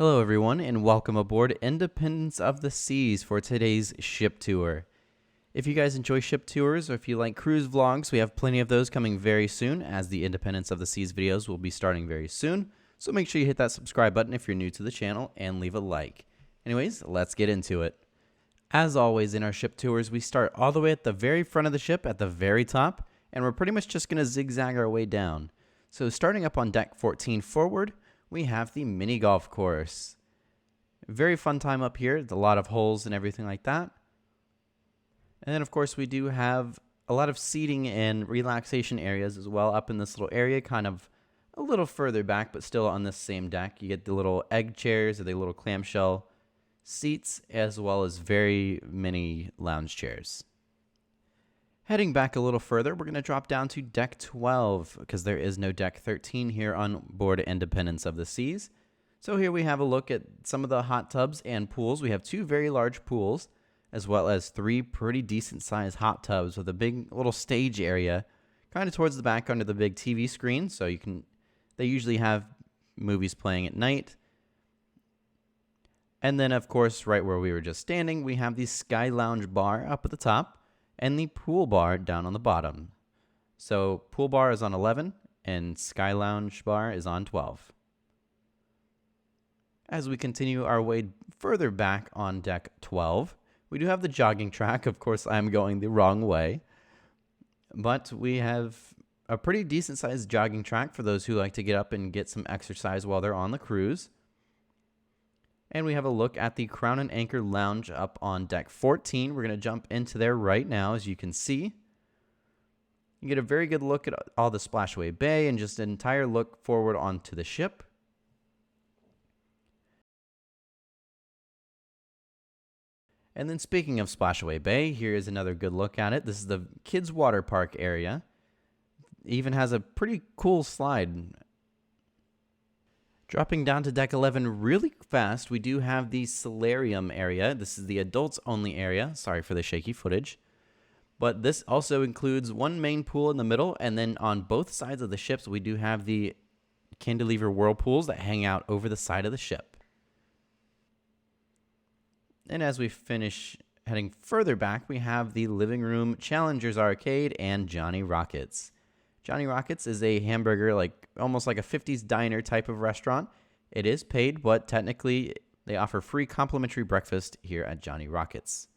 Hello everyone and welcome aboard Independence of the Seas for today's ship tour. If you guys enjoy ship tours or if you like cruise vlogs, we have plenty of those coming very soon as the Independence of the Seas videos will be starting very soon. So make sure you hit that subscribe button if you're new to the channel and leave a like. Anyways, let's get into it. As always in our ship tours, we start all the way at the very front of the ship at the very top, and we're pretty much just going to zigzag our way down. So starting up on deck 14 forward, we have the mini golf course. Very fun time up here. A lot of holes and everything like that. And then, of course, we do have a lot of seating and relaxation areas as well up in this little area, kind of a little further back, but still on this same deck. You get the little egg chairs or the little clamshell seats, as well as very many lounge chairs. Heading back a little further, we're going to drop down to deck 12 because there is no deck 13 here on board Independence of the Seas. So here we have a look at some of the hot tubs and pools. We have two very large pools, as well as three pretty decent sized hot tubs with a big little stage area kind of towards the back under the big TV screen. So they usually have movies playing at night. And then, of course, right where we were just standing, we have the Sky Lounge bar up at the top and the pool bar down on the bottom. So pool bar is on 11 and Sky Lounge bar is on 12. As we continue our way further back on deck 12, we do have the jogging track. Of course, I'm going the wrong way. But we have a pretty decent sized jogging track for those who like to get up and get some exercise while they're on the cruise. And we have a look at the Crown and Anchor Lounge up on deck 14. We're going to jump into there right now, as you can see. You get a very good look at all the splashaway bay and just an entire look forward onto the ship. And then speaking of splashaway bay, here is another good look at it. This is the kids water park area. It even has a pretty cool slide. Dropping down to deck 11 really fast, we do have the solarium area. This is the adults only area. Sorry for the shaky footage. But this also includes one main pool in the middle, and then on both sides of the ships, we do have the cantilever whirlpools that hang out over the side of the ship. And as we finish heading further back, we have the living room, Challengers Arcade, and Johnny Rockets. Johnny Rockets is a hamburger, almost like a 50s diner type of restaurant. It is paid, but technically they offer free complimentary breakfast here at Johnny Rockets.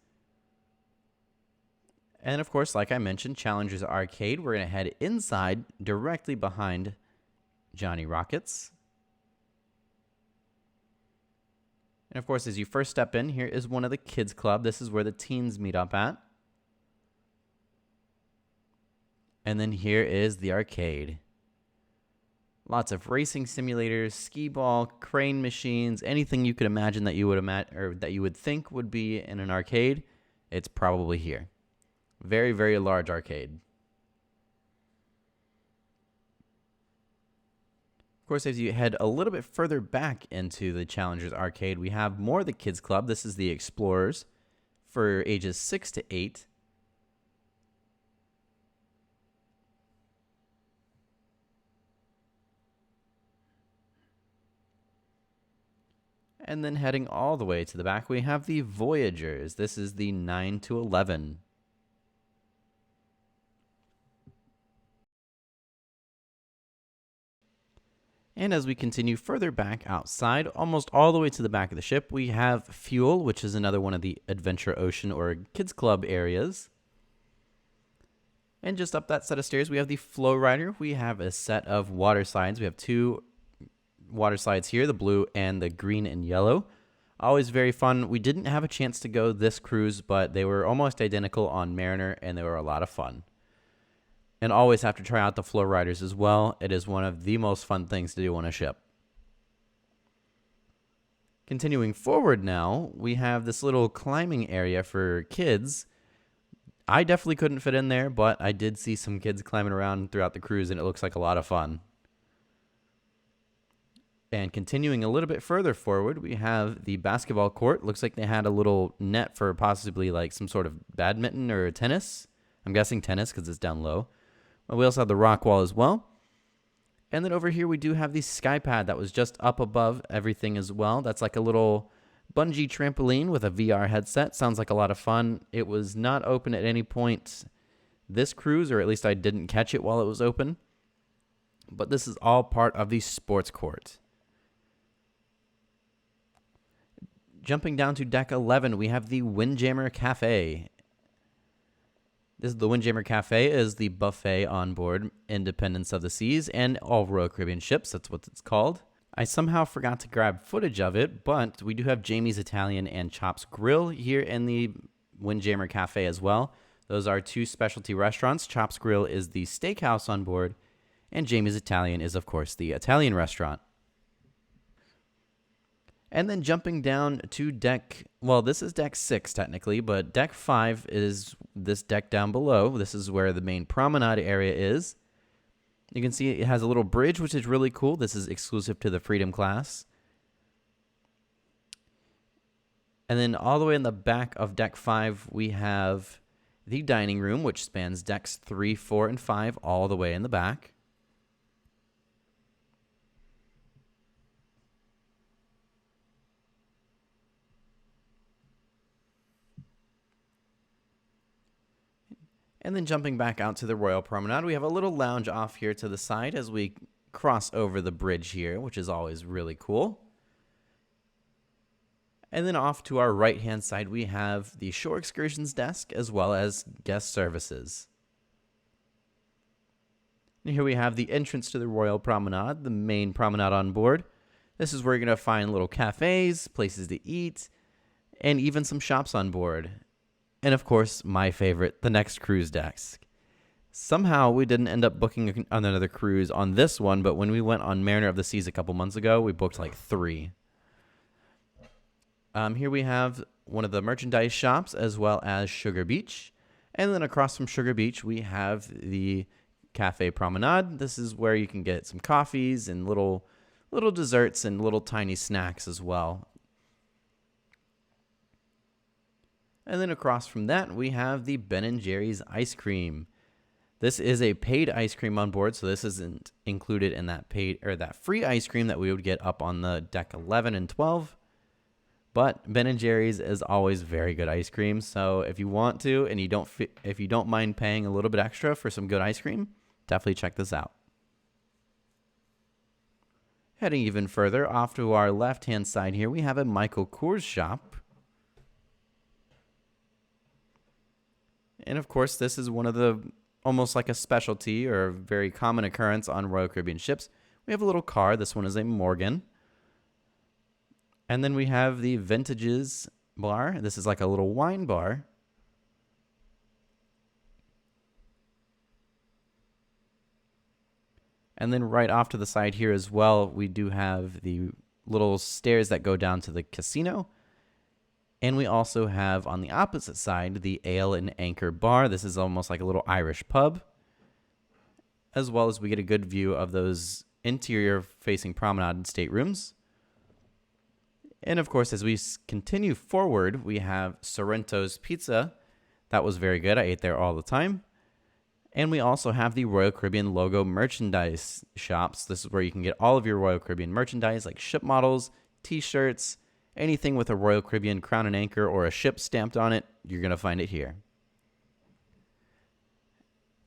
And of course, like I mentioned, Challengers Arcade. We're going to head inside directly behind Johnny Rockets. And of course, as you first step in, here is one of the kids club. This is where the teens meet up at. And then here is the arcade. Lots of racing simulators, skee ball, crane machines, anything you could imagine that you would think would be in an arcade, it's probably here. Very, very large arcade. Of course, as you head a little bit further back into the Challengers Arcade, we have more of the kids club. This is the Explorers for ages 6 to 8. And then heading all the way to the back, we have the Voyagers. This is the 9 to 11. And as we continue further back outside, almost all the way to the back of the ship, we have Fuel, which is another one of the Adventure Ocean or Kids Club areas. And just up that set of stairs, we have the Flow Rider. We have a set of water slides. We have two water slides here, the blue and the green and yellow. Always very fun. We didn't have a chance to go this cruise, but they were almost identical on Mariner, and they were a lot of fun. And always have to try out the Flow Riders as well. It is one of the most fun things to do on a ship. Continuing forward now, we have this little climbing area for kids. I definitely couldn't fit in there, but I did see some kids climbing around throughout the cruise, and it looks like a lot of fun. And continuing a little bit further forward, we have the basketball court. Looks like they had a little net for possibly like some sort of badminton or tennis. I'm guessing tennis because it's down low. We also have the rock wall as well. And then over here we do have the Skypad that was just up above everything as well. That's like a little bungee trampoline with a VR headset. Sounds like a lot of fun. It was not open at any point this cruise, or at least I didn't catch it while it was open. But this is all part of the sports court. Jumping down to deck 11, we have the Windjammer Cafe. The Windjammer Cafe is the buffet on board Independence of the Seas and all Royal Caribbean ships. That's what it's called. I somehow forgot to grab footage of it, but we do have Jamie's Italian and Chops Grill here in the Windjammer Cafe as well. Those are two specialty restaurants. Chops Grill is the steakhouse on board, and Jamie's Italian is, of course, the Italian restaurant. And then jumping down to this is deck 6 technically, but deck 5 is this deck down below. This is where the main promenade area is. You can see it has a little bridge, which is really cool. This is exclusive to the Freedom class. And then all the way in the back of deck 5, we have the dining room, which spans decks 3, 4, and 5 all the way in the back. And then jumping back out to the Royal Promenade, we have a little lounge off here to the side as we cross over the bridge here, which is always really cool. And then off to our right-hand side, we have the Shore Excursions desk as well as guest services. And here we have the entrance to the Royal Promenade, the main promenade on board. This is where you're going to find little cafes, places to eat, and even some shops on board. And of course, my favorite, the next cruise desk. Somehow we didn't end up booking another cruise on this one, but when we went on Mariner of the Seas a couple months ago, we booked like 3. Here we have one of the merchandise shops as well as Sugar Beach. And then across from Sugar Beach, we have the Cafe Promenade. This is where you can get some coffees and little desserts and little tiny snacks as well. And then across from that, we have the Ben & Jerry's ice cream. This is a paid ice cream on board, so this isn't included in that paid or that free ice cream that we would get up on the deck 11 and 12. But Ben & Jerry's is always very good ice cream, so if you want to and if you don't mind paying a little bit extra for some good ice cream, definitely check this out. Heading even further off to our left-hand side here, we have a Michael Kors shop. And of course, this is one of the almost like a specialty or a very common occurrence on Royal Caribbean ships. We have a little car. This one is a Morgan. And then we have the Vintages bar. This is like a little wine bar. And then right off to the side here as well, we do have the little stairs that go down to the casino. And we also have on the opposite side the Ale and Anchor bar. This is almost like a little Irish pub. As well as we get a good view of those interior facing promenade and staterooms. And of course, as we continue forward, we have Sorrento's Pizza. That was very good. I ate there all the time. And we also have the Royal Caribbean logo merchandise shops. This is where you can get all of your Royal Caribbean merchandise like ship models, t-shirts, anything with a Royal Caribbean crown and anchor or a ship stamped on it, you're going to find it here.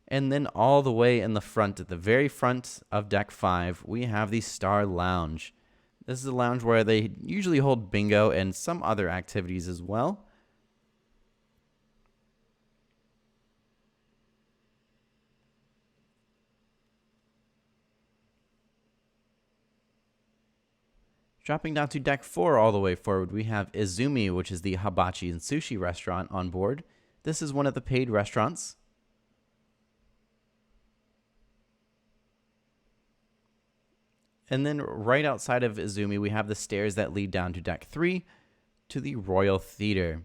And then all the way in the front, at the very front of Deck 5, we have the Star Lounge. This is a lounge where they usually hold bingo and some other activities as well. Dropping down to Deck 4 all the way forward, we have Izumi, which is the hibachi and sushi restaurant on board. This is one of the paid restaurants. And then right outside of Izumi, we have the stairs that lead down to Deck 3 to the Royal Theater.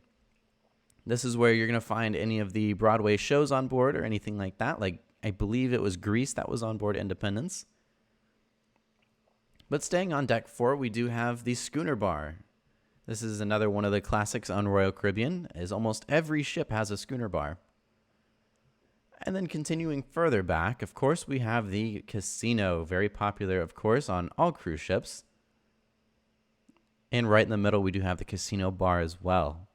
This is where you're going to find any of the Broadway shows on board or anything like that. Like, I believe it was Grease that was on board Independence. But staying on Deck 4, we do have the Schooner Bar. This is another one of the classics on Royal Caribbean, as almost every ship has a schooner bar. And then continuing further back, of course, we have the casino, very popular, of course, on all cruise ships. And right in the middle, we do have the casino bar as well.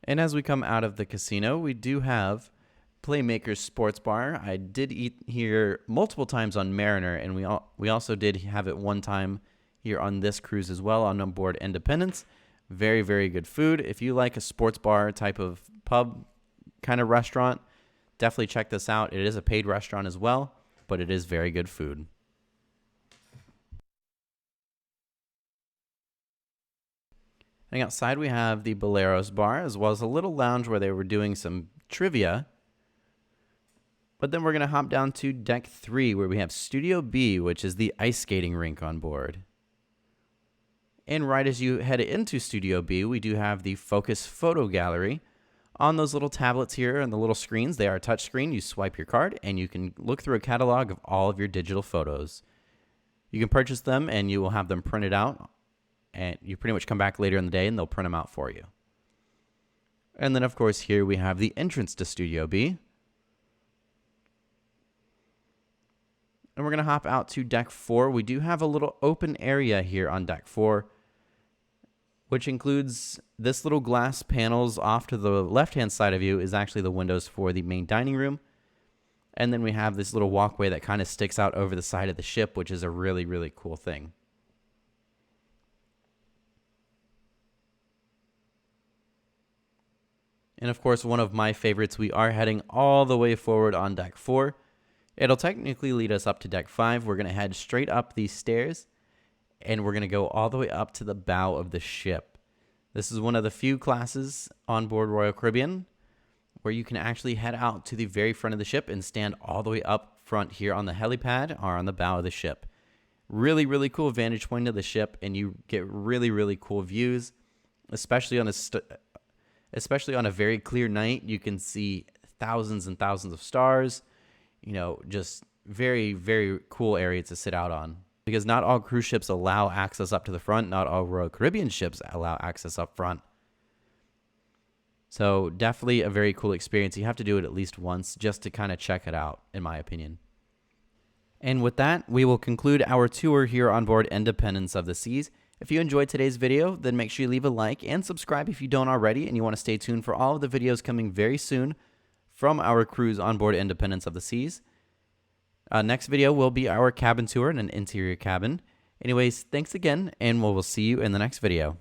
And as we come out of the casino, we do have Playmakers Sports Bar. I did eat here multiple times on Mariner, and we also did have it one time here on this cruise as well on board Independence. Very, very good food. If you like a sports bar type of pub kind of restaurant, definitely check this out. It is a paid restaurant as well, but it is very good food. And outside we have the Boleros bar, as well as a little lounge where they were doing some trivia. But then we're going to hop down to deck 3, where we have Studio B, which is the ice skating rink on board. And right as you head into Studio B, we do have the Focus Photo Gallery. On those little tablets here and the little screens, they are touchscreen. You swipe your card and you can look through a catalog of all of your digital photos. You can purchase them and you will have them printed out. And you pretty much come back later in the day and they'll print them out for you. And then, of course, here we have the entrance to Studio B. And we're going to hop out to deck 4. We do have a little open area here on deck 4, which includes this little glass panels off to the left-hand side of you is actually the windows for the main dining room. And then we have this little walkway that kind of sticks out over the side of the ship, which is a really, really cool thing. And of course, one of my favorites, we are heading all the way forward on deck 4. It'll technically lead us up to deck 5. We're going to head straight up these stairs, and we're going to go all the way up to the bow of the ship. This is one of the few classes on board Royal Caribbean where you can actually head out to the very front of the ship and stand all the way up front here on the helipad or on the bow of the ship. Really, really cool vantage point of the ship, and you get really, really cool views, especially on a very clear night. You can see thousands and thousands of stars. You know, just very, very cool area to sit out on. Because not all cruise ships allow access up to the front. Not all Royal Caribbean ships allow access up front. So definitely a very cool experience. You have to do it at least once just to kind of check it out, in my opinion. And with that, we will conclude our tour here on board Independence of the Seas. If you enjoyed today's video, then make sure you leave a like and subscribe if you don't already, and you want to stay tuned for all of the videos coming very soon from our cruise on board Independence of the Seas. Next video will be our cabin tour in an interior cabin. Anyways, thanks again, and we'll see you in the next video.